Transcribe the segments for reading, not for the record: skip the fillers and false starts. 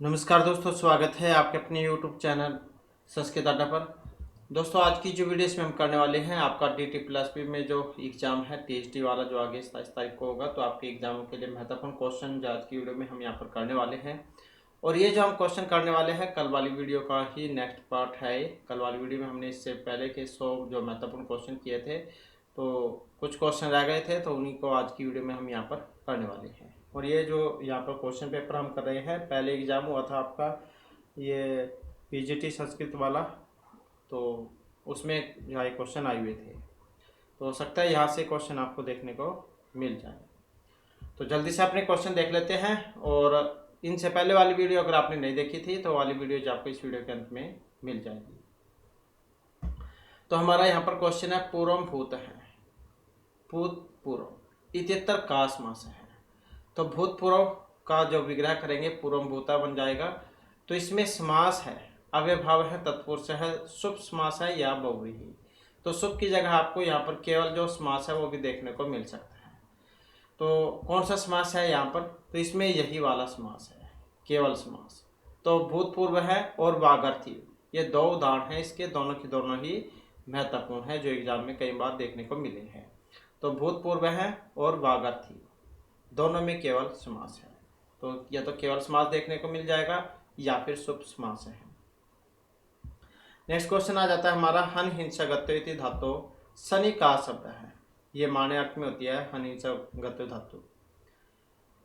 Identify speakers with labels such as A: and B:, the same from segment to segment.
A: नमस्कार दोस्तों, स्वागत है आपके अपने YouTube चैनल संस्कृत अड्डा पर। दोस्तों, आज की जो वीडियो इसमें हम करने वाले हैं, आपका DT+P में जो एग्ज़ाम है TST वाला, जो आगे 27 तारीख को होगा, तो आपके एग्जाम के लिए महत्वपूर्ण क्वेश्चन जो आज की वीडियो में हम यहाँ पर करने वाले हैं। और ये जो हम क्वेश्चन करने वाले हैं, कल वाली वीडियो का ही नेक्स्ट पार्ट है ये। कल वाली वीडियो में हमने इससे पहले के 100 जो महत्वपूर्ण क्वेश्चन किए थे, तो कुछ क्वेश्चन रह गए थे, तो उन्हीं को आज की वीडियो में हम यहाँ पर करने वाले हैं। और ये जो यहाँ पर क्वेश्चन पेपर हम कर रहे हैं, पहले एग्ज़ाम हुआ था आपका ये PGT संस्कृत वाला, तो उसमें यहाँ ये क्वेश्चन आए हुए थे, तो हो सकता है यहाँ से क्वेश्चन आपको देखने को मिल जाए। तो जल्दी से अपने क्वेश्चन देख लेते हैं। और इनसे पहले वाली वीडियो अगर आपने नहीं देखी थी, तो वाली वीडियो जो आपको इस वीडियो के अंत में मिल जाएगी। तो हमारा यहाँ पर क्वेश्चन है, पूर्वम भूत है, भूतपूर्व इत्यत्र का समास है। तो भूतपूर्व का जो विग्रह करेंगे, पूर्वम भूता बन जाएगा। तो इसमें समास है, अव्ययभाव है, तत्पुरुष है, शुभ समास है या बहुव्रीहि। तो शुभ की जगह आपको यहाँ पर केवल जो समास है वो भी देखने को मिल सकता है। तो कौन सा समास है यहाँ पर? तो इसमें यही वाला समास है, केवल समास। तो भूतपूर्व है और वागर्थी, ये दो उदाहरण हैं इसके, दोनों की दोनों ही महत्वपूर्ण है, जो एग्जाम में कई बार देखने को मिले हैं। तो भूतपूर्व है और वागर्थी, दोनों में केवल समास है। तो या तो केवल समास देखने को मिल जाएगा या फिर शुभ समास है। नेक्स्ट क्वेश्चन आ जाता है हमारा, हन हिंसगत्यो इति धातु शनि का शब्द है। ये माने अर्थ में होती है हन हिंसगत्यो धातु।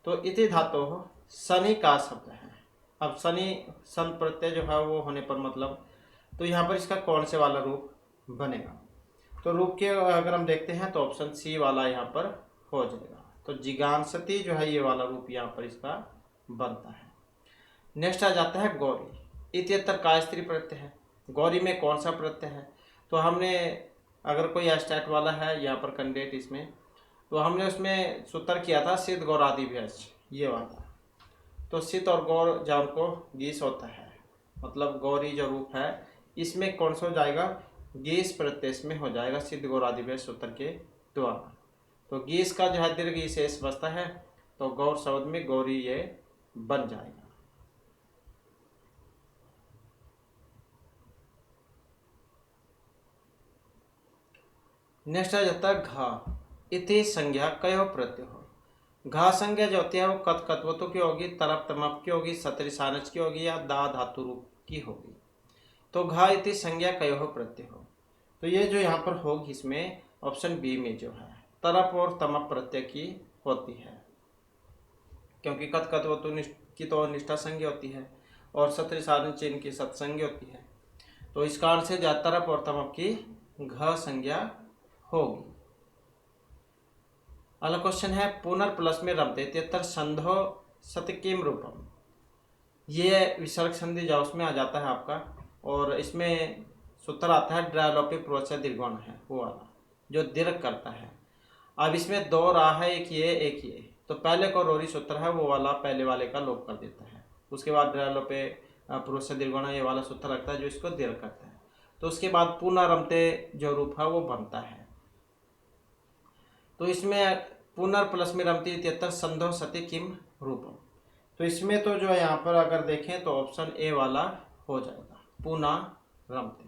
A: तो इति धातु शनि का शब्द है। अब शनि सन प्रत्यय जो है वो होने पर मतलब, तो यहाँ पर इसका कौन से वाला रूप बनेगा? तो रूप के अगर हम देखते हैं तो ऑप्शन सी वाला यहाँ पर हो जाएगा। तो जिगांसती जो है ये वाला रूप यहाँ पर इसका बनता है। नेक्स्ट आ जाता है गौरी इत्यत्र का स्त्री प्रत्यय है। गौरी में कौन सा प्रत्यय है? तो हमने अगर कोई एस्टैट वाला है यहाँ पर कैंडिडेट इसमें, तो हमने उसमें सूत्र किया था सिद्ध गौरादिभ्यच, ये वाला। तो सिद्ध और गौर जब को गीस होता है, मतलब गौरी जो रूप है इसमें कौन सा हो जाएगा? गीस प्रत्यय में हो जाएगा, सिद्ध गौरादिभ्यच सूत्र के द्वारा। तो गीस का जो है दीर्घ शेष बचता है, तो गौर शब्द में गौरी ये बन जाएगा। नेक्स्ट आ जाता है घा इति संज्ञा कयो प्रत्यय हो। घा संज्ञा जो होती है वो कत कत्वतु की होगी, तरप तमप की होगी, सतरी सानच की होगी या दा धातु रूप की होगी। तो घा इति संज्ञा कयो प्रत्यय हो, तो ये जो यहाँ पर होगी इसमें ऑप्शन बी में जो है तरप और तमप प्रत्यय की होती है, क्योंकि कत कत्वतु की तो निष्ठा संज्ञा होती है और सतरी सानच इनकी सत्संज्ञा होती है। तो इस कारण से जो तरप और तमप की घ संज्ञा होगी। अगला क्वेश्चन है, पुनर्प्लस में रमते इत्यत्र संधो सतकिम रूपम। ये विसर्ग संधि जो उसमें आ जाता है आपका, और इसमें सूत्र आता है ड्रायलोपी प्रोचा दीर्घोण है वो वाला जो दीर्घ करता है। अब इसमें दो रहा है, एक ये, तो पहले को रोरी सूत्र है वो वाला पहले वाले का लोप कर देता है। उसके बाद ड्रायलोपे प्रोचा दीर्घोण ये वाला सूत्र लगता है जो इसको दीर्घ करता है। तो उसके बाद पुनः रमते जो रूप है वो बनता है। तो इसमें पुनर्प्लस में रमती इत्यत्र संधो सति किम रूपम। तो इसमें तो जो है यहाँ पर अगर देखें तो ऑप्शन ए वाला हो जाएगा, पुनः रमते।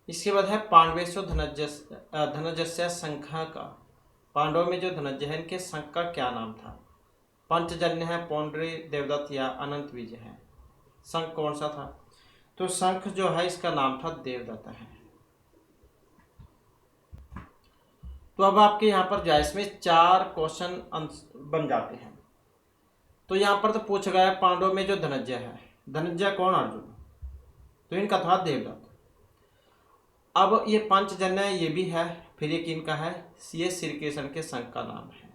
A: इसके बाद है पांडवेशु धनजस्य शंख का। पांडव में जो धनंजय है इनके शंख का क्या नाम था? पंचजन्य है, पौंड्री, देवदत्त या अनंत विजय है। शंख कौन सा था? तो शंख जो है इसका नाम था देवदत्त है। तो अब आपके यहाँ पर जो है इसमें 4 क्वेश्चन बन जाते हैं। तो यहाँ पर तो पूछा गया पांडव में जो धनंजय है, धनंजय कौन? अर्जुन। तो इनका था देवदत्त। अब ये पंचजन्य ये भी है, फिर ये किन का है? ये श्री कृष्ण के शंख का नाम है।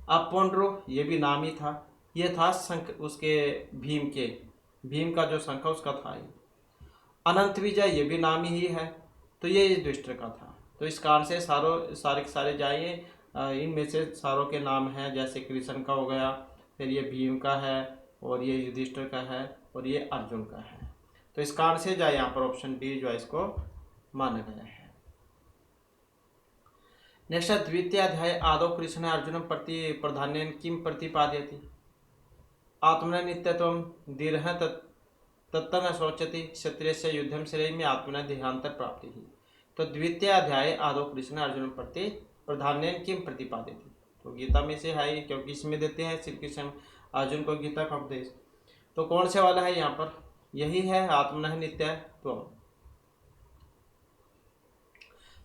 A: अब पौंड्रो ये भी नाम ही था, ये था शंख उसके भीम का जो शंख है उसका था ये। अनंत विजय ये भी नाम ही है, तो ये युधिष्ठिर का था। तो इस कारण से सारे जाइए, इनमें से सारों के नाम हैं, जैसे कृष्ण का हो गया, फिर ये भीम का है, और ये युधिष्ठिर का है, और ये अर्जुन का है। तो इस कारण से जाए यहाँ पर ऑप्शन डी जो है इसको माना गया है। नेक्स्ट है, द्वितीय अध्याय आदौ कृष्ण अर्जुन प्रति प्राधान्येन किम प्रतिपादयति। आत्मना नित्यत्वम दीर्घ तत्तन शोचति क्षत्रियस्य युद्धम श्रेयमी आत्मना देहांतर प्राप्ति ही। तो द्वितीय अध्याय आदौ कृष्ण अर्जुन प्रति प्रधान्यन किम प्रतिपादित। तो गीता में से है, क्योंकि इसमें देते हैं श्री कृष्ण अर्जुन को गीता का उपदेश। तो कौन से वाला है यहाँ पर, यही है आत्मना नित्यत्वम।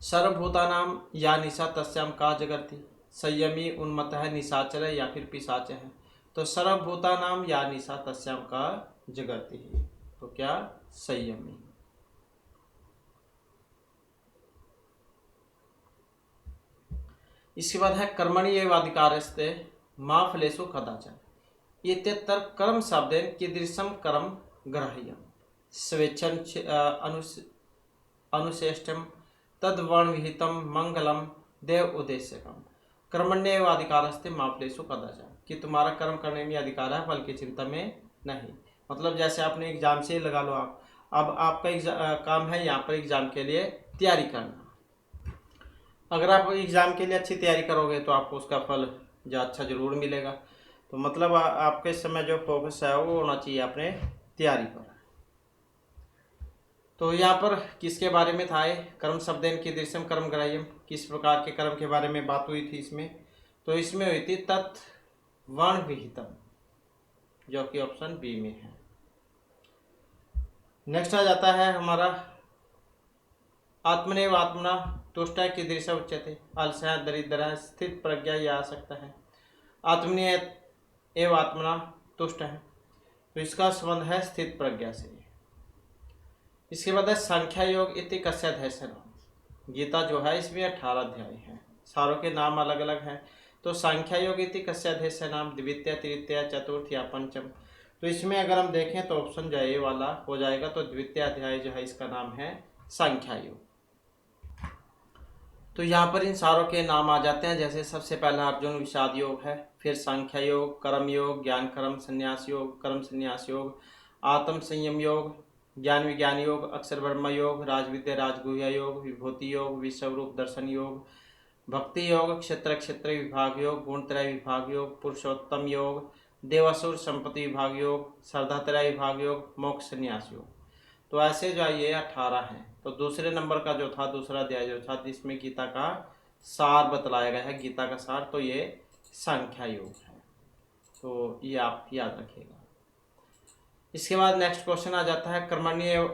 A: सर्वभूतानाम या निशा तस्याम का जगर्ति, संयमी उन्मत्त है निशाचर है या फिर पिशाच है। तो सर्वभूतानाम या निशा तस्याम का जगर्ति ही, तो क्या संयमी। इसके बाद है कर्मणि एव अधिकारस्ते मा फलेषु कदाचन, इत्यत्र कर्म शब्देन कीदृशम कर्म ग्राह्यम स्वेच्छं अनुश्रेष्ठम तद्वर्ण विहितम मंगलम देव उद्देश्यकम कर्मण्येव अधिकारस्ते मा फलेषु कदाचन, कि तुम्हारा कर्म करने में अधिकार है, फल की चिंता में नहीं। मतलब जैसे आपने एग्जाम से लगा लो, आप अब आपका काम है यहाँ पर एग्जाम के लिए तैयारी करना। अगर आप एग्जाम के लिए अच्छी तैयारी करोगे तो आपको उसका फल जो अच्छा जरूर मिलेगा। तो मतलब आपके समय जो फोकस है वो होना चाहिए अपने तैयारी पर। तो यहाँ पर किसके बारे में था, कर्म शब्देन की दृश्यम कर्म ग्राह्यम, किस प्रकार के कर्म के बारे में बात हुई थी इसमें। तो इसमें हुई थी तत् वर्ण विहितम, जो कि ऑप्शन बी में है। नेक्स्ट आ जाता है हमारा आत्मनेव आत्मना तुष्ट की दृश्य उच्यते, अलसः दरिद्र स्थित प्रज्ञा यह आ सकता है। आत्मनीय एवं आत्मना तुष्ट है, तो इसका संबंध है स्थित प्रज्ञा से। इसके बाद है संख्या योग इति कस्य अध्याय नाम। गीता जो है इसमें 18 अध्याय है, सारों के नाम अलग अलग हैं। तो संख्या योग इति कस्य अध्याय नाम, द्वितीय तृतीय चतुर्थ या पंचम। तो इसमें अगर हम देखें तो ऑप्शन जो ये वाला हो जाएगा। तो द्वितीय अध्याय जो है इसका नाम है संख्या योग। तो यहाँ पर इन सारों के नाम आ जाते हैं, जैसे सबसे पहला अर्जुन विषाद योग है, फिर संख्या योग, कर्म योग, ज्ञान कर्म संन्यास योग, कर्म संन्यास योग, आत्म संयम योग, ज्ञान विज्ञान योग, अक्षर ब्रह्म योग, राजविद्या राजगुह्य योग, विभूति योग, विश्वरूप दर्शन योग, भक्ति योग, क्षेत्र क्षेत्र विभाग योग, गुणत्रय विभाग योग, पुरुषोत्तम योग, देवासुर संपत्ति विभाग योग, श्रद्धात्रय विभाग योग, मोक्ष संन्यास योग। तो ऐसे जो ये 18 हैं। तो दूसरे नंबर का जो था दूसरा अध्याय जो था जिसमें गीता का सार बतलाया गया है, गीता का सार, तो ये संख्या योग है। तो ये आप याद रखिएगा। इसके बाद नेक्स्ट क्वेश्चन आ जाता है कर्मण्य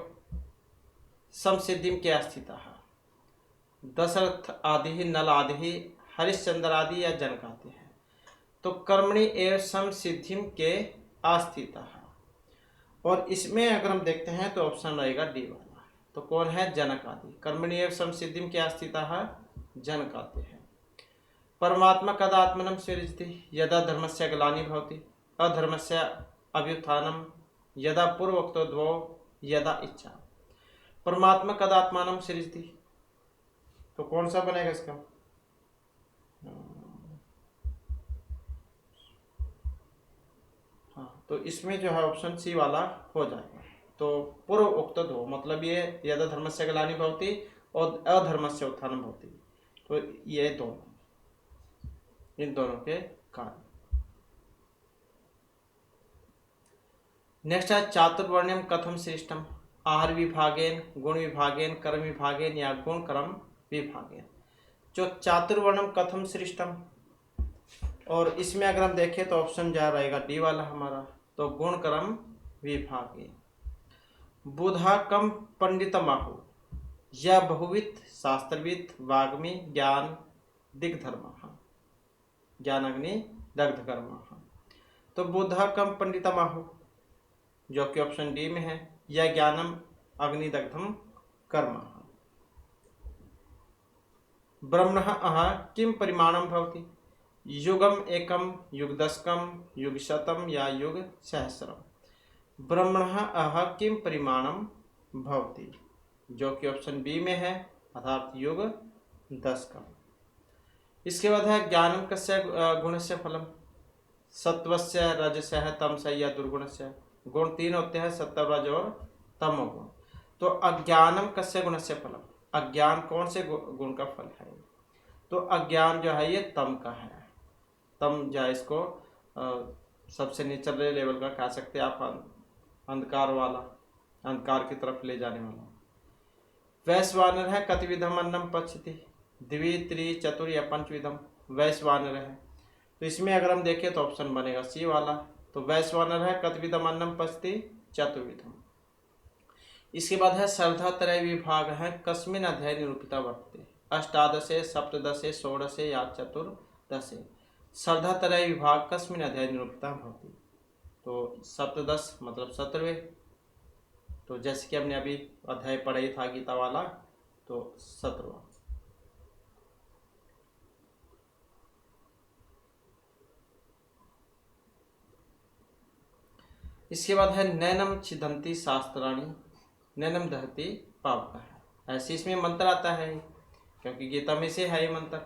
A: समसिद्धिम क्या स्थिता है। दशरथ आदि, नल आदि, हरिश्चंद्र आदि या जनक आदि है। तो कर्मणि एवं समसिद्धिम के आस्थिता है, और इसमें अगर हम देखते हैं तो ऑप्शन रहेगा डी वाला। तो कौन है, जनक आदि। कर्मणि एवं समसिद्धिम क्या स्थिता है, जनक आदि है। परमात्मा कदा आत्मनम सृजति, यदा धर्मस्य ग्लानि भवति, अधर्मस्य अभ्युत्थानम, यदा पूर्वोक्तो द्वौ, यदा इच्छा। परमात्मा कदा आत्मानम सृजति, तो कौन सा बनेगा इसका, हाँ, तो इसमें जो है ऑप्शन सी वाला हो जाएगा। तो पूर्व उक्त दो, मतलब ये यदा धर्मस्य ग्लानि भवति और अधर्मस्य उत्थानम भवति, तो ये दोनों, इन दोनों के कारण। नेक्स्ट है चातुर्वर्ण्यम कथम श्रेष्ठम, आहार विभागेन, गुण विभागेन, कर्म विभागेन या गुण कर्म विभागेन। जो चातुर्वर्णम कथम श्रेष्ठम, और इसमें अगर हम देखें तो ऑप्शन जा रहेगा डी वाला हमारा। तो गुण कर्म विभागेन। बुधा कम पंडितमाहु, या बहुवित शास्त्रविद वाग्मी ज्ञान दिग्धर्म, ज्ञान अग्नि दग्ध कर्म। तो बुधा कम पंडितमाहु जो कि ऑप्शन डी में है, या ज्ञानम अग्नि दग्धम कर्म। ब्रह्मणः अह किम परिमाणम भवति, युगम एकम, युग दशकम, युग शतम या युग सहस्रम। ब्रह्मणः अह किम परिमाणम भवति, जो कि ऑप्शन बी में है, अर्थात युग दशकम। इसके बाद है ज्ञानम कस्य गुणस्य फलम, सत्वस्य, रजस्य, तमस्य या दुर्गुणस्य। गुण 3 होते हैं, सत्व, रज और तमोगुण। तो अज्ञानम कस्य गुणस्य फलम, अज्ञान कौन से गुण का फल है। तो अज्ञान जो है ये तम का है, तम जो है इसको सबसे निचले लेवल का कह सकते हैं आप, अंधकार वाला, अंधकार की तरफ ले जाने वाला। वैश्वानर है कतिविधम अन्नम पचति, द्वि त्रि चतुर या पंचविधम वैश्वानर है। तो इसमें अगर हम देखें तो ऑप्शन बनेगा सी वाला। तो वैश्वानर है कतिविधम अन्नम पचति चतुर्विधम। इसके बाद है श्रद्धात्रय विभाग है कस्मिन् अध्याये निरूपिता वर्तते, अष्टादशे सप्तदशे षोडशे या चतुर्दशे। श्रद्धात्रय विभाग कस्मिन् अध्याये निरूपिता भवति। तो सप्तदश मतलब 17वें। तो जैसे कि हमने अभी अध्याय पढ़ा ही था गीता वाला, तो 17वां। इसके बाद है नैनम छिदंती शास्त्राणी नैनम दहती पावका है। ऐसे इसमें मंत्र आता है क्योंकि गीता में से है ये मंत्र।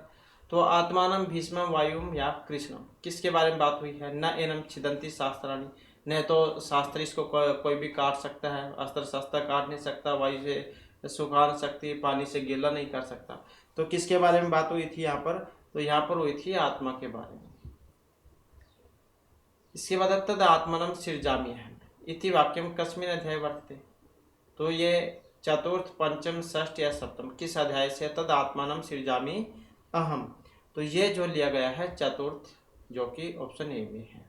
A: तो आत्मानम भीष्मम वायुम या कृष्णम, किसके बारे में बात हुई है? न एनम छिदंती शास्त्राणी, न तो शास्त्र इसको कोई भी काट सकता है, अस्त्र शस्त्र काट नहीं सकता, वायु से सुखा नहीं सकती, पानी से गीला नहीं कर सकता। तो किसके बारे में बात हुई थी यहाँ पर? तो यहाँ पर हुई थी आत्मा के बारे में। इसके बाद तद आत्मनम सृजामि है इति वाक्यम कस्मिन् अध्याय वर्तते। तो ये चतुर्थ पंचम षष्ठ या सप्तम किस अध्याय से? तद आत्मानम सृजामि अहम। तो ये जो लिया गया है चतुर्थ, जो कि ऑप्शन ए में है।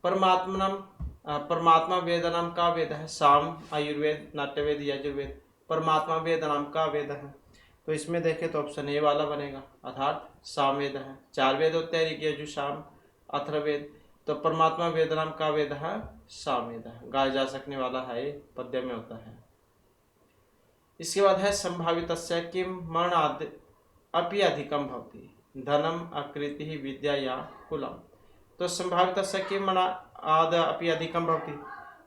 A: परमात्मा वेदनाम का वेद है? साम आयुर्वेद नाट्यवेद यजुर्वेद। परमात्मा वेदनाम का वेद है, तो इसमें देखें तो ऑप्शन ए वाला बनेगा, अर्थात सामवेद है। 4 वेद होते हैं, ऋग्यजु साम अथर्ववेद। तो परमात्मा वेदनाम का वेद है सामवेद है, गाया जा सकने वाला है, ये पद्य में होता है। इसके बाद है संभावित किम मरण अपि अधिकम भवति, धनम आकृति विद्या या कुलम। तो संभावित किम मरण आद अपि अधिकम भवति।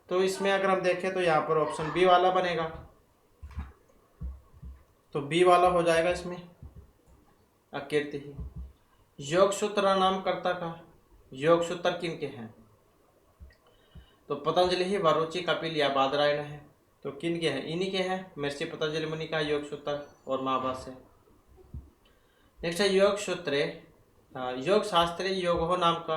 A: तो इसमें अगर हम देखें तो यहाँ पर ऑप्शन बी वाला बनेगा। तो बी वाला हो जाएगा इसमें, अकीर्ति ही। योग सूत्र नाम कर्ता का, योग सूत्र किनके हैं? तो पतंजलि ही, वरुचि, कपिल या बादरायण है। तो किनके हैं? इन्हीं के हैं, महर्षि पतंजलि मुनि का योग सूत्र और महाभाष्य। नेक्स्ट है योग सूत्रे योग शास्त्रे योग हो नाम का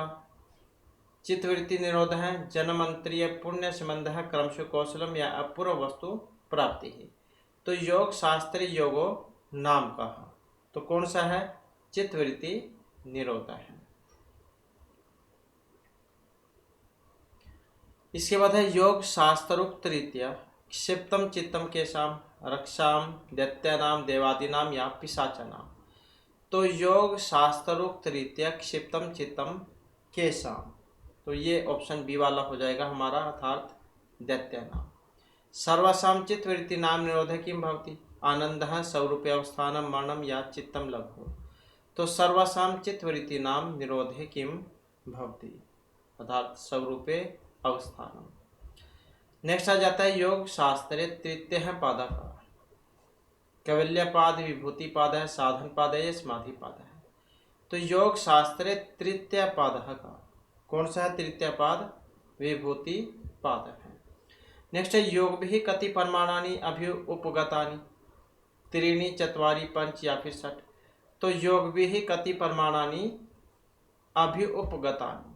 A: चित्तवृत्ति निरोध है, जन्मंत्रीय पुण्य संबंध है, क्रमशु कौशलम या अपूर्व वस्तु प्राप्ति है। तो योग शास्त्री योगो नाम का, तो कौन सा है? चित्तवृत्ति निरोध है। इसके बाद है योग शास्त्रोक्त रीत्या क्षिप्तम चित्तम केशाम रक्षाम दैत्यानाम देवादीनाम या पिशाचानाम। तो योग शास्त्रोक्त रीत्या क्षिप्तम चित्तम केशाम, तो ये ऑप्शन बी वाला हो जाएगा हमारा, अर्थात दैत्यानाम। सर्वसाम चित्तवृत्ति नाम निरोध किम भवति, आनंद स्वरूप अवस्थानम मरणम या चित्तम लघु। तो सर्वसाम चित्तवृत्ति नाम निरोधे किम भवति, अर्थात स्वरूपे अवस्थानम। नेक्स्ट आ जाता है योग शास्त्रे तृतीय पाद का, कैवल्य पाद, विभूति पाद है, साधन पाद है, समाधि पाद है। तो योग शास्त्रे तृतीय पाद का कौन सा है? तृतीय पाद विभूति पाद है। नेक्स्ट है योग भी कति परमाणानि अभ्युपगतानि, त्रीणि चत्वारि पंच या फिर 6। तो योग भी कति परमाणानि अभ्युपगतानि,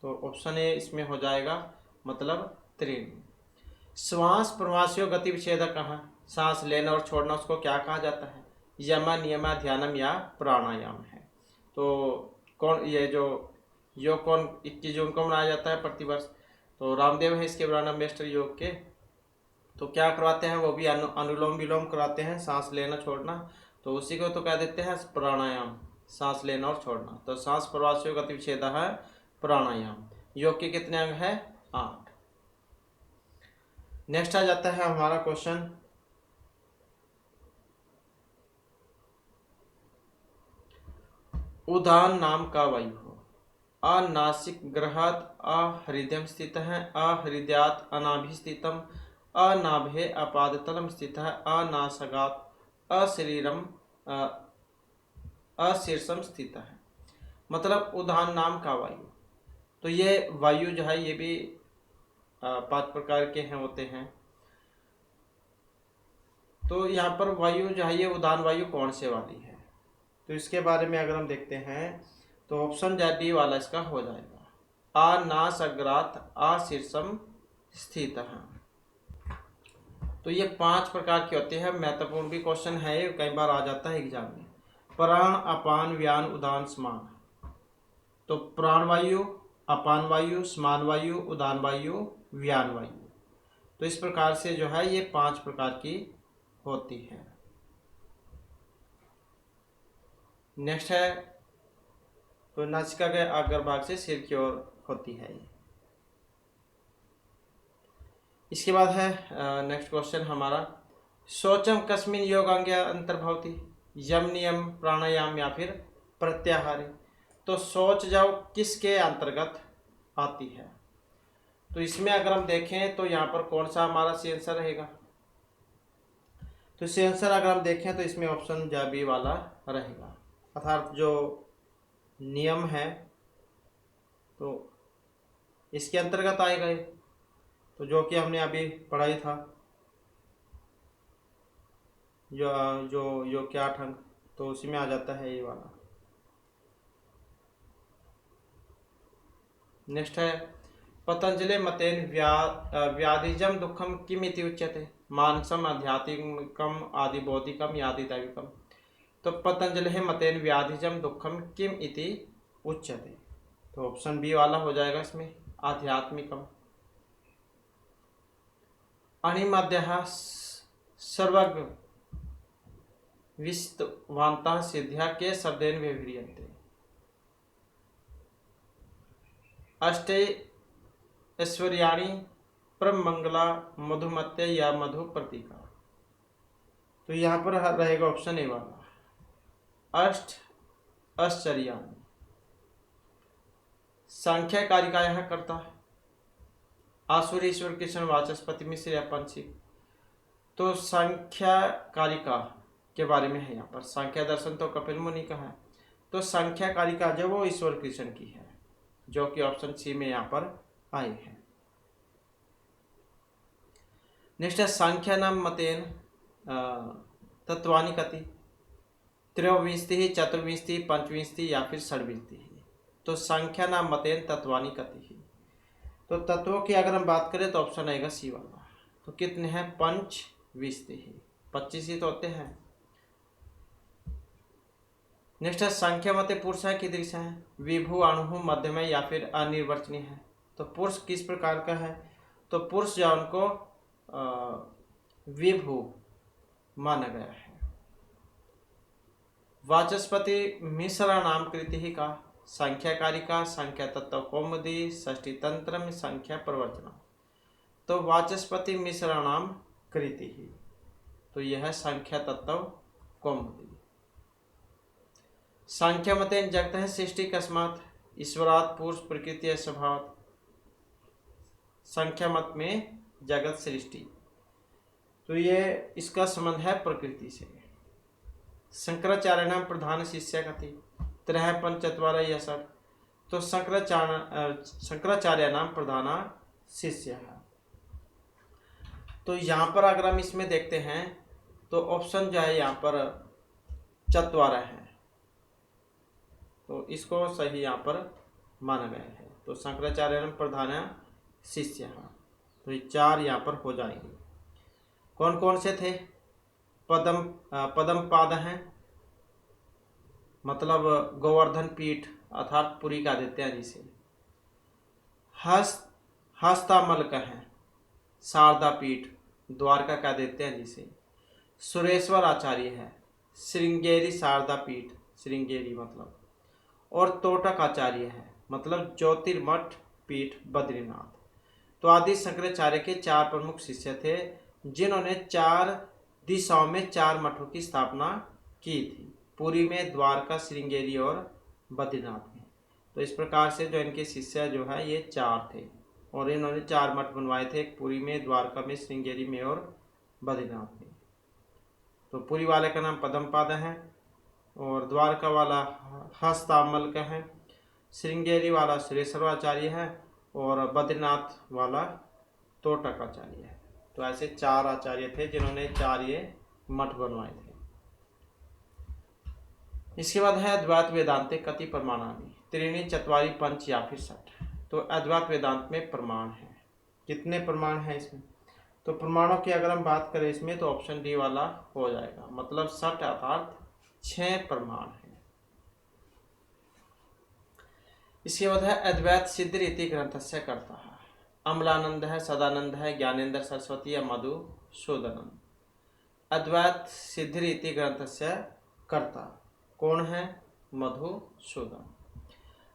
A: तो ऑप्शन ए इसमें हो जाएगा, मतलब त्रीणि। श्वास प्रवासियों गति विच्छेदक है, सांस लेना और छोड़ना, उसको क्या कहा जाता है? यम नियम ध्यानम या प्राणायाम है। तो कौन ये जो योग कौन 21 जून को मनाया जाता है प्रतिवर्ष? तो रामदेव है इसके ब्रांड एम्बेसडर योग के। तो क्या करवाते हैं? वो भी अनुलोम विलोम कराते हैं, सांस लेना छोड़ना, तो उसी को तो कह देते हैं प्राणायाम, सांस लेना और छोड़ना। तो सांस प्रवासियों गति विच्छेद है प्राणायाम। योग के कितने अंग है? 8। नेक्स्ट आ जाता है हमारा क्वेश्चन, उदान नाम का वायु हो, अनासिक ग्रहात अहृदय स्थित है, अहृदयात अनाभि स्थितम, अनाभे अपादतलम स्थित है, अनासगात अशरीरम अशीर्षम स्थित है। मतलब उदान नाम का वायु। तो ये वायु जो है ये भी 5 प्रकार के हैं होते हैं। तो यहाँ पर वायु जो है ये उदान वायु कौन से वाली है? तो इसके बारे में अगर हम देखते हैं तो ऑप्शन डी वाला इसका हो जाएगा। नासाग्रात् शीर्षम स्थितः। तो ये 5 प्रकार की होती है। महत्वपूर्ण भी क्वेश्चन है, ये कई बार आ जाता है एग्जाम में। प्राण, अपान, व्यान, उदान, समान। तो प्राण वायु, अपान वायु, समान वायु, उदान वायु, व्यान वायु। तो इस प्रकार से जो है ये 5 प्रकार की होती है। नेक्स्ट है, तो नासिका के अग्रभाग से सिर की ओर होती है ये। इसके बाद है नेक्स्ट क्वेश्चन हमारा, शौचम कस्मिन योगांग अंतर्भवति, यम, नियम, प्राणायाम या फिर प्रत्याहार। तो शौच जाओ किसके अंतर्गत आती है? तो इसमें अगर हम देखें तो यहाँ पर कौन सा हमारा सी आंसर रहेगा? तो सी आंसर अगर हम देखें तो इसमें ऑप्शन जा बी वाला रहेगा, अर्थात जो नियम है तो इसके अंतर्गत आएगा ये। तो जो कि हमने अभी पढ़ाई था, जो योग के 8 अंक, तो उसी में आ जाता है ये वाला। नेक्स्ट है, पतंजलि मतेन व्याधिजम दुखम किम इति उच्यते, मानसम, आध्यात्मिकम, आदि बौद्धिकम, आदि दैविकम। तो पतंजलि मतेन व्याधिजम दुखम किम इति उच्यते, तो ऑप्शन बी वाला हो जाएगा इसमें, आध्यात्मिकम। अणिमाद्यः सर्वज्ञ विस्तवान्तः सिद्ध्या के शब्देन व्यवह्रियन्ते। अष्टे ऐश्वर्याणि परमंगला मधुमत्य या मधु प्रतीका। तो यहाँ पर रहेगा ऑप्शन ए वाला, अष्ट ऐश्वर्याणि। संख्या कारिका यहाँ करता है, आसुर, ईश्वर, कृष्ण, वाचस्पति, मिश्र या पंचीक। तो संख्या कारिका के बारे में है यहाँ पर। संख्या दर्शन तो कपिल मुनि का है, तो संख्या कारिका जो वो ईश्वर कृष्ण की है, जो कि ऑप्शन सी में यहाँ पर आई है। नेक्स्ट है, संख्या नाम मतेन तत्वानि कति, त्रयोविंशति, चतुर्विंशति, पंचविंशति या फिर षड्विंशति। तो संख्या नाम मतेन तत्वानि कति। तो तत्वों की अगर हम बात करें तो ऑप्शन आएगा सी वाला। तो कितने हैं? पंचविंशति, 25 ही तो होते हैं। नेक्स्ट है, संख्या मते पुरुष है कीदृश है, विभु, अणु, मध्यम या फिर अनिर्वचनीय है। तो पुरुष किस प्रकार का है? तो पुरुष जो उनको विभु माना गया है। वाचस्पति मिश्रा नाम कृति ही का, संख्या कारिका, संख्या तत्व कौमुदी, षष्ठी तंत्र, संख्या प्रवर्तना। तो वाचस्पति मिश्रा नाम कृति ही, तो यह है संख्या तत्व कौमुदी। संख्या मतेन जगत है सृष्टि कस्मात, ईश्वरात् पुरुष प्रकृति स्वभाव। संख्या मत में जगत सृष्टि, तो ये इसका संबंध है प्रकृति से। शंकराचार्य नाम प्रधान शिष्य कति, त्रय पंच चत्वार या षट। तो शंकराचार्य नाम प्रधान शिष्य है। तो यहाँ पर अगर हम इसमें देखते हैं तो ऑप्शन जो है यहाँ पर चत्वार है, तो इसको सही यहाँ पर माना गया है। तो शंकराचार्य नाम प्रधान शिष्य, तो ये 4 यहाँ पर हो जाएंगे। कौन कौन से थे? पदम पाद हैं, मतलब गोवर्धन पीठ अर्थात पुरी का देते हैं जिसे। हस्तामल का है, शारदा पीठ द्वारका का देते हैं जिसे। सुरेश्वर आचार्य है, श्रृंगेरी शारदा पीठ, श्रृंगेरी मतलब। और तोटक आचार्य है, मतलब ज्योतिर्मठ पीठ बद्रीनाथ। तो आदि शंकराचार्य के 4 प्रमुख शिष्य थे, जिन्होंने 4 दिशाओं में 4 मठों की स्थापना की थी, पुरी में, द्वारका, श्रृंगेरी और बद्रीनाथ में। तो इस प्रकार से जो इनके शिष्य जो है ये 4 थे, और इन्होंने 4 मठ बनवाए थे, पुरी में, द्वारका में, श्रृंगेरी में और बद्रीनाथ में। तो पुरी वाले का नाम पद्मपाद है, और द्वारका वाला हस्तामल का है, श्रृंगेरी वाला सुरेश्वराचार्य है, और बद्रीनाथ वाला तोटकाचार्य है। तो ऐसे 4 आचार्य थे जिन्होंने 4 ये मठ बनवाए थे। इसके बाद है द्वैत वेदांते कति प्रमाणानि, त्रीणि, चत्वारि, पंच या फिर षट। तो अद्वैत वेदांत में प्रमाण है। कितने प्रमाण हैं इसमें? तो प्रमाणों की अगर हम बात करें इसमें तो ऑप्शन डी वाला हो जाएगा, मतलब 60 अर्थात 6 प्रमाण हैं। इसके बाद है अद्वैत सिद्धि रीति ग्रंथ से करता है। अमलानंद है, सदानंद है, ज्ञानेन्द्र सरस्वती या मधुसूदन। अद्वैत सिद्धि रीति ग्रंथ से करता कौन है? मधुसूदन।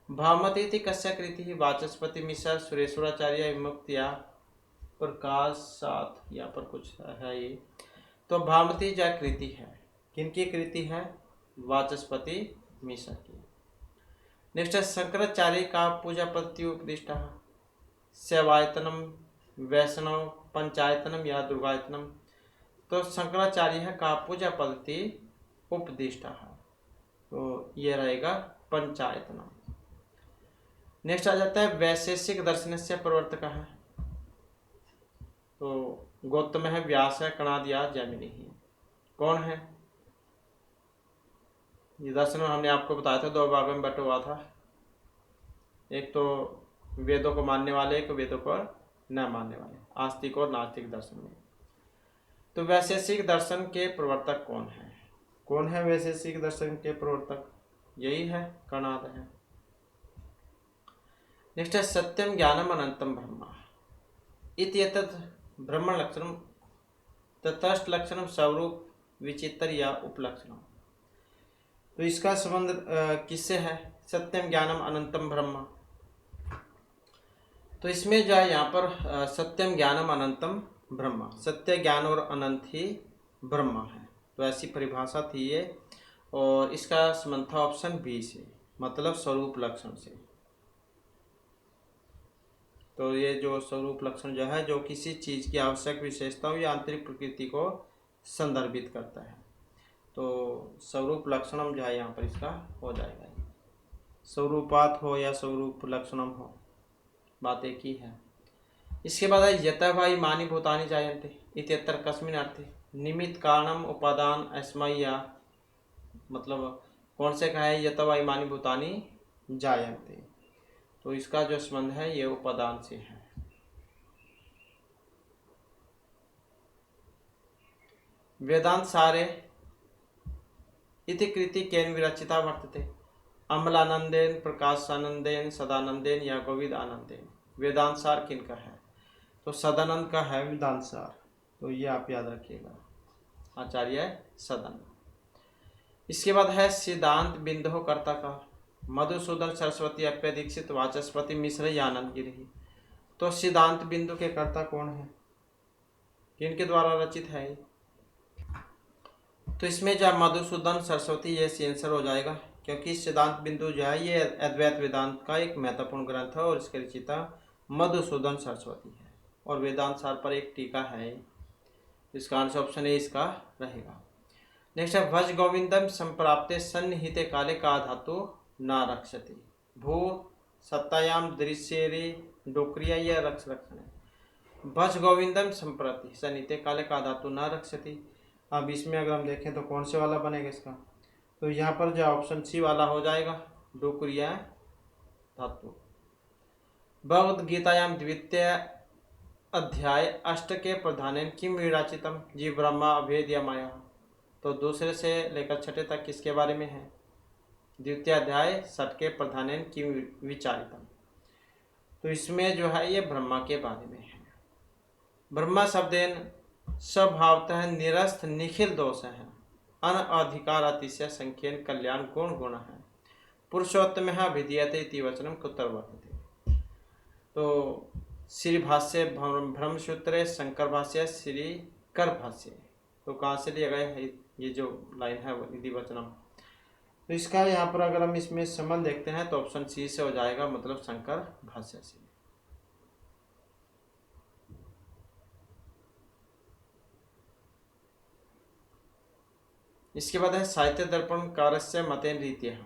A: भामती थी कस्य कृति? वाचस्पति मिश्र, सुरेश्वराचार्य, विमुक्त या प्रकाश साथ, यहाँ पर कुछ है ये। तो भामती जो कृति है, किनकी कृति है? वाचस्पति मिश्र की। नेक्स्ट है शंकराचार्य का पूजा पद्धति उपदिष्ट। शैवायतनम, वैष्णव, पंचायतनम या दुर्गायतनम। तो शंकराचार्य का पूजा पद्धति उपदिष्ट है, तो ये रहेगा पंचायतनम। नेक्स्ट आ जाता है वैशेषिक दर्शन से प्रवर्तक है। तो गौतम है, व्यास है, कणाद या जैमिनी ही। कौन है ये? दर्शन में हमने आपको बताया था 2 भागों में बटा हुआ था, एक तो वेदों को मानने वाले, एक वेदों को न मानने वाले, आस्तिक और नास्तिक दर्शन में। तो वैशेषिक दर्शन के प्रवर्तक कौन है? कौन है वैशेषिक दर्शन के प्रवर्तक? यही है, कणाद है। नेक्स्ट है सत्यम ज्ञानम अनंतम ब्रह्म इत्येतत् ब्रह्मण लक्षणम तटस्थ लक्षणम स्वरूप विचित्र या उपलक्षणम। तो इसका संबंध किससे है? सत्यम ज्ञानम अनंतम ब्रह्म। तो इसमें जो है यहाँ पर सत्यम ज्ञानम अनंतम ब्रह्म, सत्य ज्ञान और अनंत ही ब्रह्म है, तो ऐसी परिभाषा थी ये। और इसका संबंध था ऑप्शन बी से, मतलब स्वरूप लक्षण से। तो ये जो स्वरूप लक्षण जो है, जो किसी चीज़ की आवश्यक विशेषताओं या आंतरिक प्रकृति को संदर्भित करता है, तो स्वरूप लक्षणम जो है यहाँ पर इसका हो जाएगा। स्वरूपात हो या स्वरूप लक्षणम हो, बात एक ही है। इसके बाद है यतः वा इमानि भूतानि जायन्ते इत्यत्र कस्मिन् अर्थे निमित्त कारणम उपादान अस्मै या, मतलब कौन से का है? यतः वा इमानि भूतानि जायन्ते, तो इसका जो संबंध है ये उपादान से है। वेदांत सारे इति कृति केन विरचिता वर्तते? अमलानंदेन, प्रकाशानंदेन, सदानंदेन या गोविंद आनंदेन। वेदांत सार किनका है? तो सदानंद का है वेदांत सार, तो ये आप याद रखिएगा, आचार्य सदानंद। इसके बाद है सिद्धांत बिंदु कर्ता का। मधुसूदन सरस्वती, अप्य दीक्षित, वाचस्पति मिश्र या आनंद गिरी। तो सिद्धांत बिंदु के कर्ता कौन है? किनके द्वारा रचित है? तो इसमें जो मधुसूदन सरस्वती ये आंसर हो जाएगा, क्योंकि सिद्धांत बिंदु जो है ये अद्वैत वेदांत का एक महत्वपूर्ण ग्रंथ है और इसके रचिता मधुसूदन सरस्वती है। और वेदांत सार पर एक टीका है, इसका आंसर ऑप्शन ए इसका रहेगा। नेक्स्ट है भज गोविंदम संप्राप्ते सन्निहिते काले का धातु न रक्षति। भू सत्तायाम दृश्येरे डोक्रिया या रक्ष रक्षण। भज गोविंदम संप्रति सन्निहिते काले का धातु न रक्षति। अब इसमें अगर हम देखें तो कौन से वाला बनेगा इसका? तो यहाँ पर जो ऑप्शन सी वाला हो जाएगा, डोक्रिया धातु। भगवद गीतायाम द्वितीय अध्याय 8 के प्रधानेन किम विराचितम जीव ब्रह्मा अभेद या माया। तो दूसरे से लेकर 6 तक किसके बारे में है? द्वितीय अध्याय 7 के प्रधानेन किम विचारितम। तो इसमें जो है ये ब्रह्मा के बारे में है। ब्रह्मा शब्देन स्वभावतः निरस्त निखिल दोष है, अनअधिकार अतिशय संख्यन कल्याण गुण गुण है, पुरुषोत्तम विधीयते इति वचनम कुत्र वर्तते। तो श्री भाष्य ब्रह्मसूत्रे, शंकर भाष्य, श्री कर भाष्य। तो कहाँ से लिया गया है ये जो लाइन है विधि वचनम? तो इसका यहाँ पर अगर हम इसमें संबंध देखते हैं तो ऑप्शन सी से हो जाएगा, मतलब शंकर भाष्य से। इसके बाद है साहित्य दर्पण कारस्य मतेन रीतियां।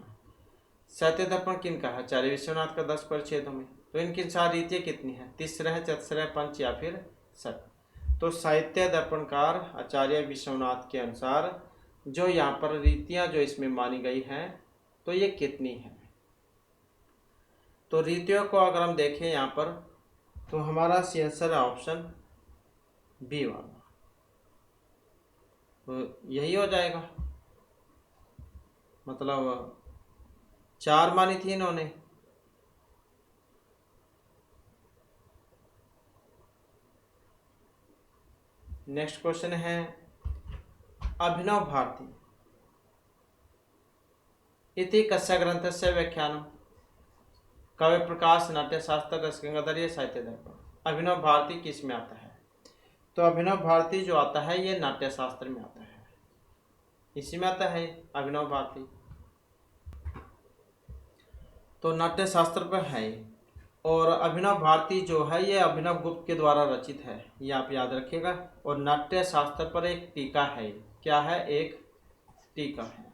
A: साहित्य दर्पण किनका है? आचार्य विश्वनाथ का 10 परिच्छेदों में। तो इनकी अनुसार रीतियां कितनी है? तीसरा, चतुस्र, पंच या फिर षट। तो साहित्य दर्पणकार आचार्य विश्वनाथ के अनुसार जो यहाँ पर रीतियां जो इसमें मानी गई हैं, तो ये कितनी है? तो रीतियों को अगर हम देखें यहाँ पर, तो हमारा सी आंसर है ऑप्शन बी वाला, तो यही हो जाएगा। मतलब 4 मानी थी इन्होंने। नेक्स्ट क्वेश्चन है अभिनव भारती इति कस्य ग्रंथस्य व्याख्यानम। काव्य प्रकाश, नाट्यशास्त्र, रसगंगाधर, साहित्य दर्पण। अभिनव भारती किस में आता है? तो अभिनव भारती जो आता है ये नाट्यशास्त्र में आता है, इसी में आता है अभिनव भारती, तो नाट्यशास्त्र पर है। और अभिनव भारती जो है ये अभिनव गुप्त के द्वारा रचित है, ये आप याद रखिएगा। और नाट्यशास्त्र पर एक टीका है। क्या है? एक टीका है।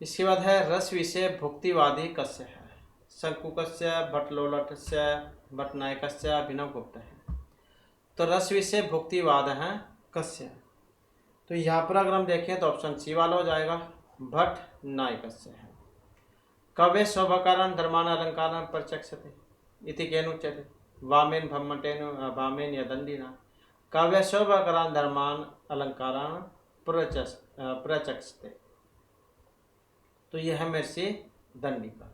A: इसके बाद है रस विषय भुक्तिवादी कस्य है? शंकुकस्य, भट्टलोलटस्य, भट्टनायकस्य, अभिनव गुप्त है। तो रस विषय भुक्तिवाद है कस्य। तो यहाँ पर अगर हम देखें तो ऑप्शन सी वाला हो जाएगा, भट्टनायकस्य है। कवे शोभाकारान् धर्मान् अलंकारान् प्रचक्षते इति केन उच्यते? वामेन भम्मटेन वामेन यदंडिना। काव्य शोभाकारान् धर्मान् अलंकारान् प्रचक्षते, तो यह है मेरे से दंडिका।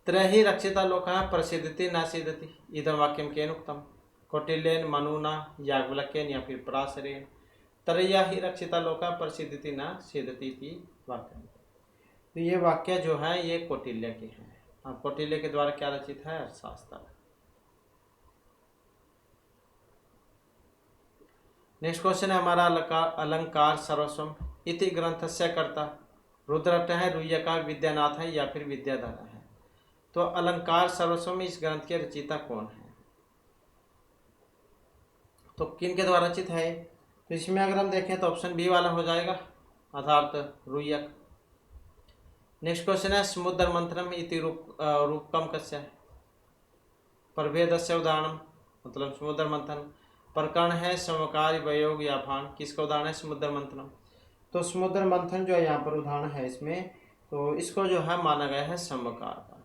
A: त्रयहि रक्षिता लोकाः प्रसिद्धति नासिद्धति इदं वाक्यं केन उक्तम्? कौटिल्येन, मनुना, याज्ञवल्क्येन या फिर पराशरेण। त्रय्या ही रक्षिता लोकाः प्रसिद्धति न सिद्धति इति वाक्यम्। तो ये वाक्य जो है ये कौटिल्य के हैं। अब कौटिल्य के द्वारा क्या रचित है? अर्थशास्त्र। नेक्स्ट क्वेश्चन है हमारा अलंकार सर्वस्वम इति ग्रंथस्य कर्ता रुद्रट है, रुय्यका, विद्यानाथ है या फिर विद्याधर है। तो अलंकार सर्वस्वम इस ग्रंथ के रचयिता कौन है? तो किन के द्वारा रचित है? तो इसमें अगर हम देखें तो ऑप्शन बी वाला हो जाएगा, अर्थात रुय्यक। नेक्स्ट क्वेश्चन है समुद्र मंथनम इति रूपकम कस्य है? प्रभेदस्य उदाहरणम, मतलब समुद्र मंथन। प्रकरण है समकार्य, वयोग या भान, किसका उदाहरण है? समुद्र मंथनम। तो समुद्र मंथन जो यहाँ पर उदाहरण है इसमें, तो इसको जो है माना गया है समकार का।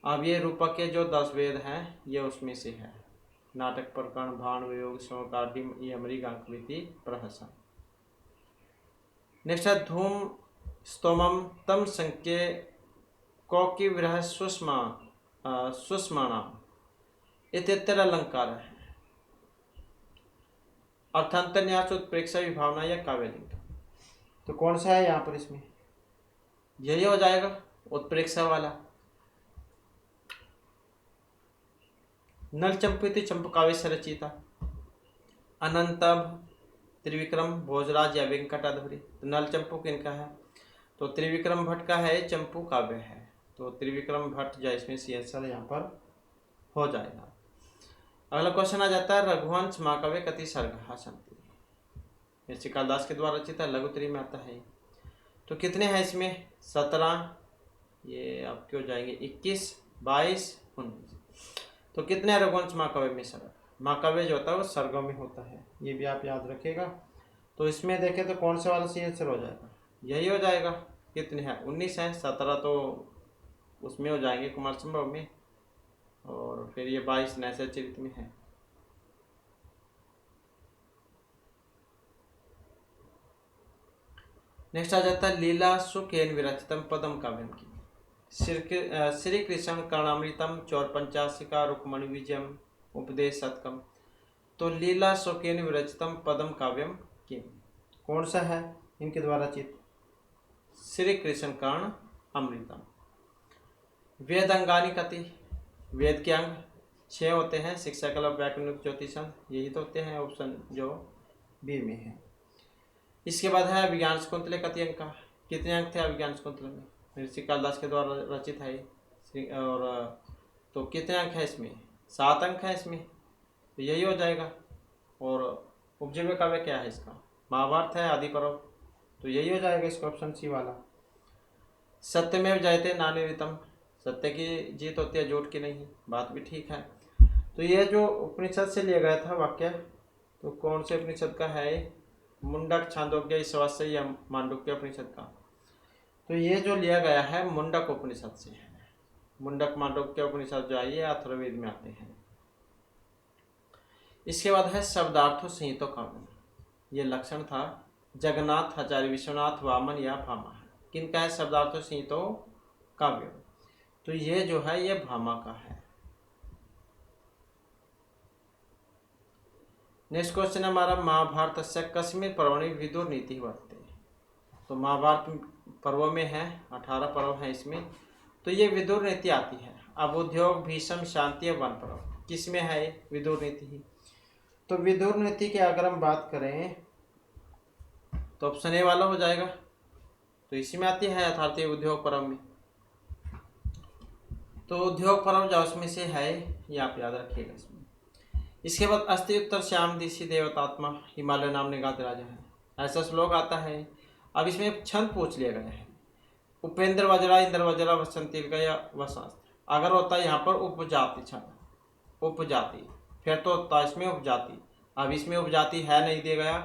A: अब ये रूपक के जो 10 वेद हैं ये उसमें से है। नाटक, प्रकरण, भान, वयोग, समकार, ये हमारी गांकविति, प्रहसन। नेक्स्ट है धूम स्तोमम तम संख्ये कौकि विरह सुष्माणाम इत्यत्र अलंकार है। अर्थांतर, न्यास, उत्प्रेक्षा, विभावना या काव्यलिंग। तो कौन सा है यहाँ पर? इसमें यही हो जाएगा उत्प्रेक्षा वाला। नल चंपू चंपू काव्य से रचिता अनंतभ, त्रिविक्रम, भोजराज या वेंकटाधरी। तो नल चंपू किनका है? तो त्रिविक्रम भट्ट का है, चंपू काव्य है। तो त्रिविक्रम भट्ट जो इसमें सी आंसर यहाँ पर हो जाएगा। अगला क्वेश्चन आ जाता है रघुवंश महाकाव्य कति सर्ग सन्ति। ऋषि कालिदास के द्वारा रचित है, लघुत्री में आता है। तो कितने हैं इसमें? 17, ये आपके हो जाएंगे 21, 22, 19। तो कितने हैं रघुवंश महाकाव्य में सर्ग? महाकाव्य जो होता है वो सर्गों में होता है, ये भी आप याद रखिएगा। तो इसमें देखें तो कौन सा वाला सी आंसर हो जाएगा? यही हो जाएगा। कितने हैं? 19 हैं। 17 तो उसमें हो जाएंगे कुमार संभव में, और फिर ये 22 नैसचरित में है। नेक्स्ट आ जाता है लीला सुकेन विरचितम पदम काव्यम की। श्री कृष्ण कर्णामृतम, चौरपंचाशिका, रुक्मणी विजयम, उपदेश शतकम। तो लीला सुकेन विरचितम पदम काव्यम किम, कौन सा है इनके द्वारा रचित? श्री कृष्ण कर्ण अमृतम। वेद अंगानी कति, वेद के अंग 6 होते हैं। शिक्षा, कला, व्याकरण, ज्योतिषम, यही तो होते हैं। ऑप्शन जो बी में है। इसके बाद है अभिज्ञान शकुंतले कति अंक का, कितने अंक थे अभिज्ञान शकुंतले में? ऋषि कालिदास के द्वारा रचित है। और तो कितने अंक है इसमें? 7 अंक है इसमें, तो यही हो जाएगा। और उपजीव्य काव्य क्या है इसका? महाभारत है, आदि पर्व, तो यही हो जाएगा इसका ऑप्शन सी वाला। सत्यमेव जयते नानिरितम, सत्य की जीत होती है, झूठ की नहीं। बात भी ठीक है। तो ये जो उपनिषद से लिया गया था वाक्य, तो कौन से उपनिषद का है? मुंडक छांदोग्य ईशावास्य या मांडुक्य उपनिषद का। तो ये जो लिया गया है मुंडक उपनिषद से है। मुंडक मांडुक्य उपनिषद जो है ये अथर्ववेद में आते हैं। इसके बाद है शब्दार्थों संहितो काव्य। ये लक्षण था जगन्नाथ, आचार्य विश्वनाथ, वामन या भामा। किनका है शब्दार्थों संहितो काव्य? तो ये जो है ये भामा का है। नेक्स्ट क्वेश्चन है हमारा महाभारत से कस्मिन् पर्वणि विदुर नीति वर्तते। तो महाभारत पर्व में है 18 पर्व हैं इसमें। तो ये विदुर नीति आती है। अब उद्योग, भीष्म, शांति, वन पर्व किस में है विदुर नीति ही? तो विदुर नीति की अगर हम बात करें तो ऑप्शन ए वाला हो जाएगा। तो इसी में आती है यथार्थ उद्योग पर्व में। तो उद्योग पर्व जो उसमें से है ये आप याद रखिएगा इसमें। इसके बाद अस्ति उत्तर श्याम दिशि देवतात्मा हिमालय नाम निगात राजा है, ऐसा श्लोक आता है। अब इसमें छंद पूछ लिया गया है। उपेंद्र वज्रा, इंद्र वज्रा, वसंतिल का या वसंत। अगर होता है यहाँ पर उपजाति छंद, उपजाति, फिर तो होता है इसमें उपजाति। अब इसमें उपजाति है नहीं दिया गया,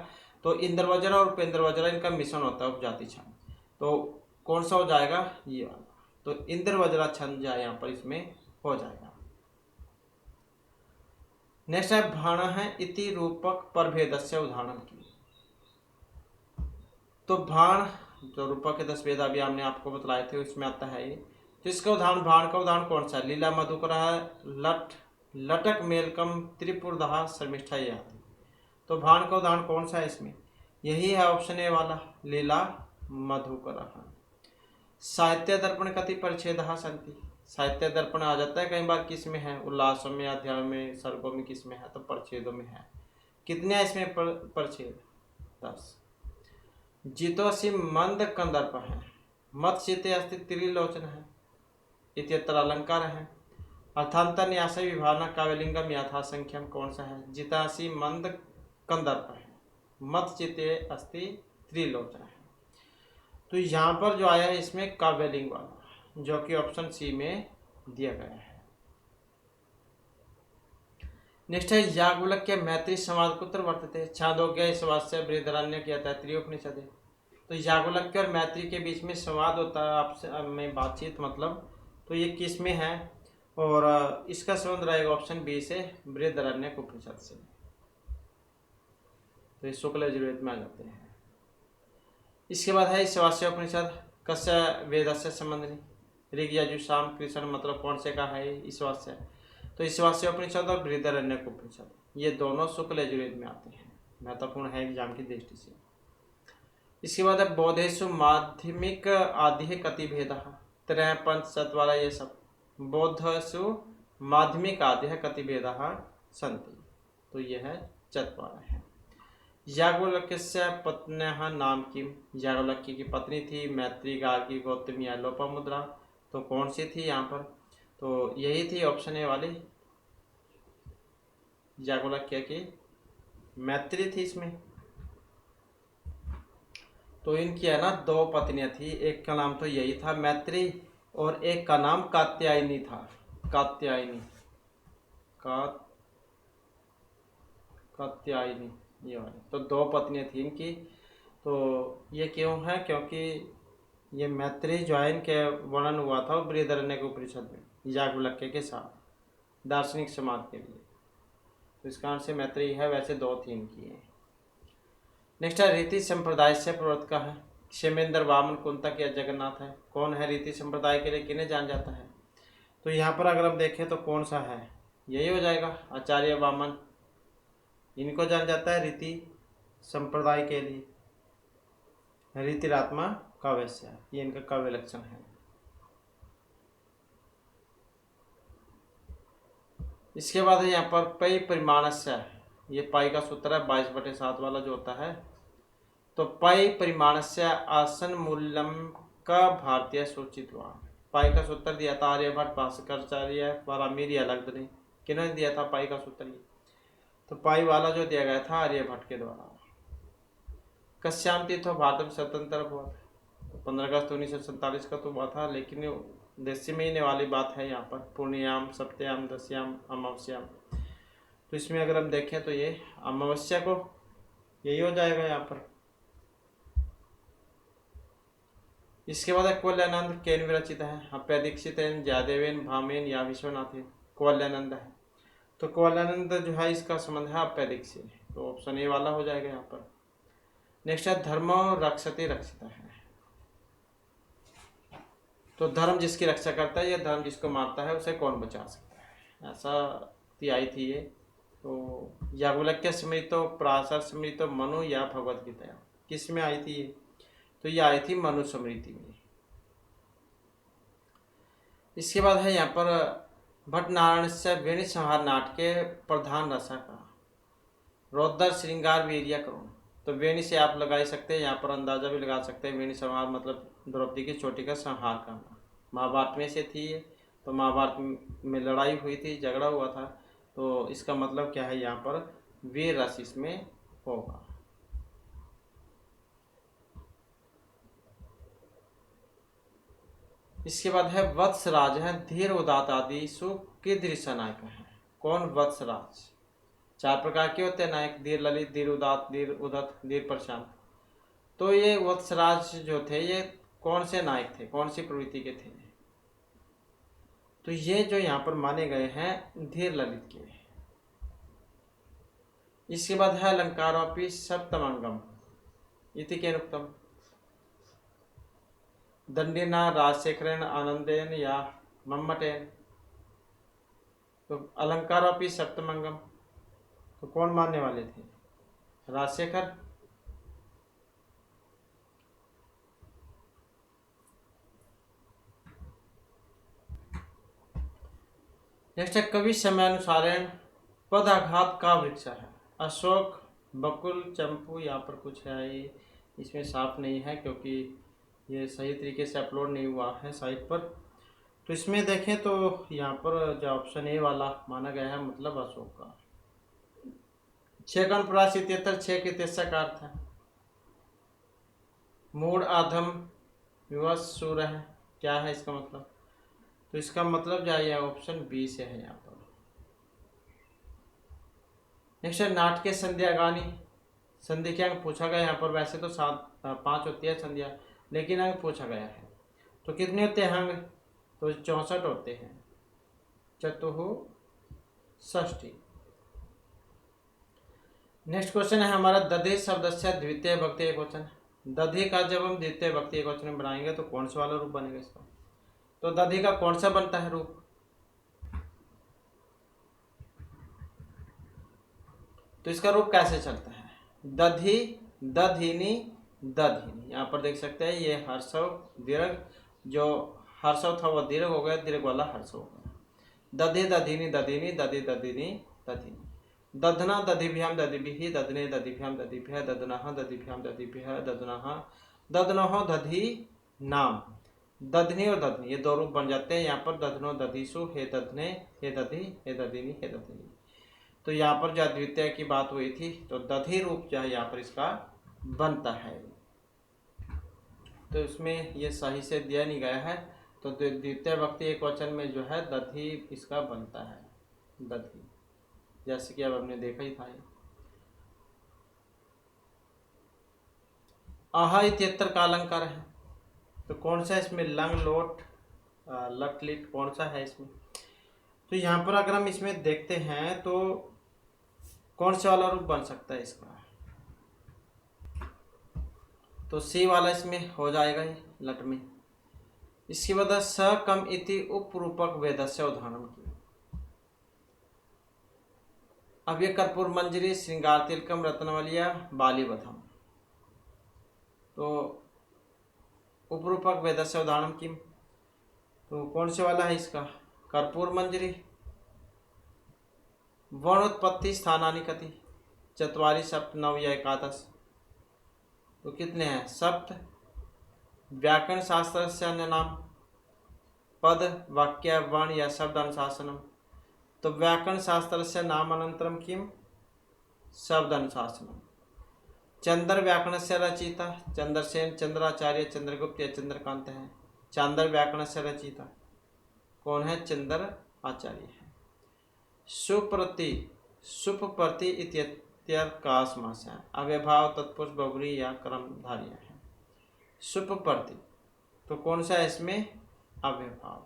A: तो इंद्र वज्रा और उपेंद्र वज्रा इनका मिश्रण होता है उपजाति छंद। तो कौन सा हो जाएगा? ये वाला। तो इंद्र वज्रा छंद जो है यहाँ पर इसमें हो जाएगा। नेक्स्ट है भाण है इति रूपक प्रभेदस्य उदाहरण की। तो भाण जो रूपक के 10 भेद अभी हमने आपको बतलाए थे उसमें आता है ये। तो इसका उदाहरण, भाण का उदाहरण कौन सा है? लीला मधुकरा, लटक मेलकम, त्रिपुरदहा, शर्मिष्ठा ये आती। तो भाण का उदाहरण कौन सा है इसमें? यही है ऑप्शन ए वाला, लीला मधुकरा। साहित्य दर्पण कति परिच्छेदः सन्ति। साहित्य दर्पण आ जाता है कई बार किस में है? उल्लासों में, अध्याय में, सर्गों में, किस में है? तो परिच्छेदों में है। कितने हैं इसमें परिच्छेद? 10। जितोषि मंद कंदर्प है, मत चिते अस्ति त्रिलोचन है, इत्यत्र अलंकार है। अर्थांतर न्यास विभावना काव्यलिंगम यथा संख्यम कौन सा है? जितासी मंद कंदर्प है, मत चिते अस्ति त्रिलोचन है। तो यहाँ पर जो आया है इसमें काव्यलिंग वाला, जो कि ऑप्शन सी में दिया गया है। नेक्स्ट है याज्ञवल्क्य मैत्री संवाद कुत्र वर्तते। छांदोग्य ईशावास्य बृहदारण्यक या तैत्तिरीय उपनिषद है। तो याज्ञवल्क्य और मैत्री के बीच में संवाद होता है आपसे में बातचीत मतलब। तो ये किस में है? और इसका संबंध रहेगा ऑप्शन बी से, बृहदारण्यक उपनिषद से। तो ये शुक्ल यजुर्वेद में आ जाते हैं। इसके बाद है ईशावास्य उपनिषद कस्य वेद से संबंधित। ऋग, यजुः, साम, कृष्ण मतलब कौन से का है? ईशावास्य। तो ईशावास्य उपनिषद और बृहदारण्यक उपनिषद ये दोनों शुक्ल यजुर्वेद में आते हैं। महत्वपूर्ण है एग्जाम की दृष्टि से। इसके बाद है बोधेषु माध्यमिक आदि कति भेदः। त्रय, पंच, शत वाला ये सब। बोधसु माध्यमिक आदि कति भेदः सन्ति। तो ये है चत्वारः है। याज्ञवल्क्य पत्न्यः नाम किम। याज्ञवल्क्य की पत्नी थी मैत्री, गार्गी, गौतमी या लोपामुद्रा। तो कौन सी थी यहाँ पर? तो यही थी ऑप्शन ए वाली, याज्ञवल्क्य की मैत्री थी इसमें। तो इनकी है ना 2 पत्नियां थी, एक का नाम तो यही था मैत्री और एक का नाम कात्यायनी था। कात्यायनी, कात्यायनी ये वाली। तो 2 पत्नियां थी इनकी। तो ये क्यों है? क्योंकि ये मैत्री जो है इनके वर्णन हुआ था बृहदारण्यक उपनिषद में याज्ञवल्क्य के साथ दार्शनिक समाज के लिए। तो इस कारण से मैत्री है, वैसे 2 थी इनकी है। नेक्स्ट है रीति संप्रदाय से प्रवर्तक का है। क्षेमेंद्र, वामन, कुंतक या जगन्नाथ है। कौन है रीति संप्रदाय के लिए किन्हें जान जाता है? तो यहाँ पर अगर हम देखें तो कौन सा है? यही हो जाएगा, आचार्य वामन। इनको जान जाता है रीति संप्रदाय के लिए। रीतिरात्मा काव्यस्य, ये इनका काव्य लक्षण है। इसके बाद है यहाँ पर पै परिमाणस्य। ये पाई का सूत्र है 22/7 वाला जो होता है। तो पै परिमाणस्य आसन मूल्यम का भारतीय सूचित हुआ। पाई का सूत्र दिया था आर्यभट्ट, भास्कराचार्य, वारामिर या लगधनी। किन्होंने दिया था पाई का सूत्र? तो पाई वाला जो दिया गया था आर्यभट्ट के द्वारा। कश्याम तीर्थो भारत में स्वतंत्र हुआ था। तो 15 अगस्त 1947 का तो हुआ था, लेकिन देशी महीने वाली बात है यहाँ पर। पूर्णियाम, सप्तयाम, दशयाम, अमावस्याम। तो इसमें अगर हम देखें तो ये अमावस्या को यही हो जाएगा यहाँ पर। इसके बाद कौल्यानंद केन विरचित है, अप्यदीक्षितेन जयदेवेन भामेन या विश्वनाथेन, कौल्यानंद है। तो कौल्यानंद जो है इसका संबंध है अप्यदीक्षित, तो ऑप्शन ए वाला हो जाएगा यहाँ पर। नेक्स्ट है धर्मो रक्षते रक्षिता है, तो धर्म जिसकी रक्षा करता है या धर्म जिसको मारता है उसे कौन बचा सकता है, ऐसा आई थी ये। तो याज्ञवल्क्य स्मृतो, पराशर स्मृतो, मनु या भगवत गीता, किस में आई थी ये? तो ये आई थी मनु स्मृति में। इसके बाद है यहाँ पर भट्ट नारायण से वेणी संहार नाट के प्रधान रसा का, रौद्र श्रृंगार वीर्य करुण। तो वेणी से आप लगा सकते हैं, यहाँ पर अंदाजा भी लगा सकते हैं। वेणी संहार मतलब द्रौपदी की चोटी का संहार करना, महाभारत में से थी ये। तो महाभारत में लड़ाई हुई थी, झगड़ा हुआ था, तो इसका मतलब क्या है, यहाँ पर वीर रस इसमें होगा। इसके बाद है वत्सराज है, धीर उदात आदि सुकृदृश्य नायक है। कौन वत्सराज? 4 प्रकार के होते हैं नायक, धीर ललित, धीर उदात, धीर उदत, धीर प्रशांत। तो ये वत्सराज जो थे ये कौन से नायक थे, कौन सी प्रवृत्ति के थे? तो ये जो यहाँ पर माने गए हैं धीर ललित के। इसके बाद है अलंकारोपि सप्तमंगम इति केन उक्तम, दंडिना राजशेखरेण आनंदेन या मम्मटेन। तो अलंकारोपि सप्तमंगम तो कौन मानने वाले थे? राजशेखर। नेक्स्ट है कवि समयानुसारेण पदाघात का वृक्ष है, अशोक, बकुल, चंपू। यहाँ पर कुछ है ये इसमें साफ नहीं है क्योंकि ये सही तरीके से अपलोड नहीं हुआ है साइट पर। तो इसमें देखें तो यहाँ पर जो ऑप्शन ए वाला माना गया है, मतलब अशोक का। 6 का अनुप्रास 6 के तेसा का अर्थ है मूड आधम विवश सूर है, क्या है इसका मतलब? तो इसका मतलब जो है ऑप्शन बी से है यहाँ पर। नेक्स्ट है नाटके संध्या गानी, संधि के अंक पूछा गया यहाँ पर। वैसे तो 5 होती है संध्या, लेकिन अंक पूछा गया है। तो कितने होते हैं अंक? तो 64 होते हैं, चतुहु षष्ठी। नेक्स्ट क्वेश्चन है हमारा दधि शब्द से द्वितीय भक्ति एकवचन। दधि का जब हम द्वितीय भक्ति एकवचन में बनाएंगे तो कौन सा वाला रूप बनेगा इसका? तो दधि का कौन सा बनता है रूप? तो इसका रूप कैसे चलता है? दधि, दधिनी, दधिनी। यहाँ पर देख सकते हैं ये हर्षव दीर्घ, जो हर्षव था वो दीर्घ हो गया, दीर्घ वाला हर्षव हो गया। दधि दधिनी दधिनी, दधि दधिनी दधिनी। दधना दधिभ्याम दधिभिः, दधने दधिभ्याम दधिभ्यः, दधनः दधिभ्याम दधिभ्यः, दधनः दधनोः दधि नाम। दधनी और दधनी ये 2 रूप बन जाते हैं यहाँ पर। दधनो दधिसु, हे दधने, हे दधि, हे दधिनी, हे दधिनी। तो यहाँ पर जो द्वितीय की बात हुई थी तो दधि रूप जो है यहाँ पर इसका बनता है। तो इसमें ये सही से दिया नहीं गया है, तो द्वितीय भक्ति एकवचन में जो है दधि इसका बनता है, दधि, जैसे कि अब हमने देखा ही था। आहा इत्यत्र का अलंकार है, तो कौन सा इसमें? लंग, लोट, लट, लिट, कौन सा है इसमें? तो यहाँ पर अगर हम इसमें देखते हैं तो कौन सा वाला रूप बन सकता है इसका? तो सी वाला इसमें हो जाएगा ये लट में। इसके बाद स कम इति उपरूपक वेदस्य उदाहरण की। अब ये कर्पूर मंजरी, श्रृंगार तिलकम, रत्नवलिया, बालीवधम। तो उपरूपक वेदस्य उदाहरण की, तो कौन से वाला है इसका? कर्पूर मंजरी। वर्णोत्पत्ति स्थानानि कति, चत्वारि सप्त नव या एकादश। तो कितने हैं? सप्त। व्याकरण शास्त्र से अन्य नाम, पद, वाक्य, वर्ण या शब्द अनुशासनम। तो व्याकरण शास्त्र से नाम अनंतरम किम? शब्द अनुशासनम। चंद्र व्याकरण से रचिता, चंद्रसेन, चंद्राचार्य, चंद्रगुप्त या चंद्रकांत है। चांद्र व्याकरण से रचिता कौन है? चंद्र आचार्य है। सुप्रति, सुप्रति प्रत्यय का समास है। अव्ययभाव तत्पुरुष बहुब्रीहि या कर्मधारय है। सुपप्रति तो कौन सा है इसमें? अव्ययभाव।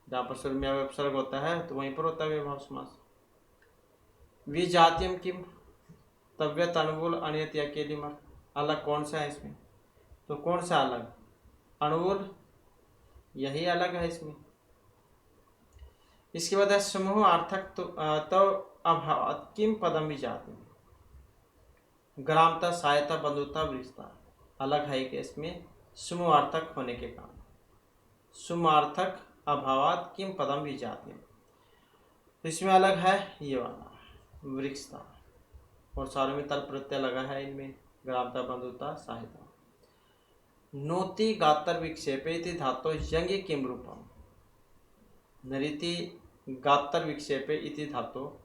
A: जहाँ पर शुरू में अव्यय होता है तो वहीं पर होता है अव्ययभाव समास। विजातीयम किम तव्यत अनुकूल अनियत या केलिमर। अलग कौन सा है इसमें? तो कौन सा अलग? अनुकूल, यही अलग है इसमें। इसके बाद है समूह अर्थक तो अभाव किम पदम विजातीय। ग्रामता, सहायता, बंधुता, वृक्षता अलग है कि इसमें समूहार्थक होने के कारण। समूहार्थक अभावात किम पदम विजातीय, तो इसमें अलग है ये वाला वृक्षता। और सारों में तल प्रत्यय लगा है इनमें, ग्रामता, बंधुता, सहायता। नोति गातर विक्षेपे इति धातो यंग किम रूपम। नरीति गातर विक्षेपे इति धातो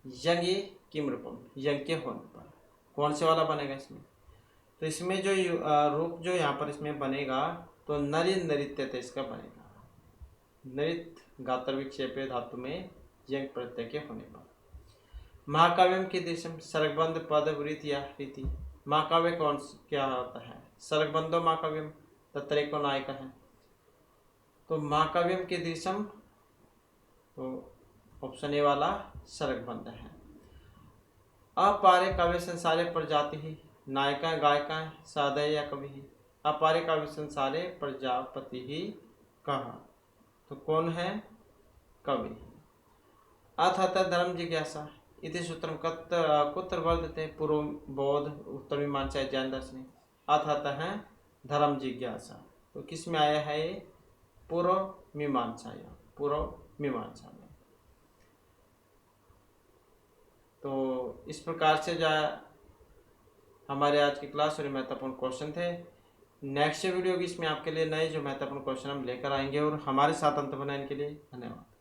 A: यंग किम रूपम, यंग के होने पर कौन से वाला बनेगा इसमें? तो इसमें जो रूप जो यहाँ पर इसमें बनेगा तो नरि नृत्य इसका बनेगा। नृत गातर विक्षेपे धातु में यंग प्रत्यय के होने पर। महाकाव्यम की दृश्यम सर्गबंध पद वृत्त या रीति। महाकाव्य कौन क्या होता है? सर्गबंधो महाकाव्यम तत्रेको नायिका है। तो महाकाव्यम के दृश्यम तो ऑप्शन ए वाला सर्गबंध है। अपारे काव्य संसारे प्रजाति ही नायिका गायिका सादय या कवि ही। अपारे काव्य संसारे प्रजापति ही कहा, तो कौन है? कवि। अथ धर्म जिज्ञासा इति सूत्रम कुत्र वर्तते। पूर्व बौद्ध, उत्तर मीमांसा, जैन दर्शन। अथ है धर्म जिज्ञासा, तो किस में आया है ये? पूर्व मीमांसा या पूर्व मीमांसा में। तो इस प्रकार से जो हमारे आज की क्लास और महत्वपूर्ण क्वेश्चन थे। नेक्स्ट वीडियो की इसमें आपके लिए नए जो महत्वपूर्ण क्वेश्चन हम लेकर आएंगे और हमारे साथ अंत बनाने के लिए धन्यवाद।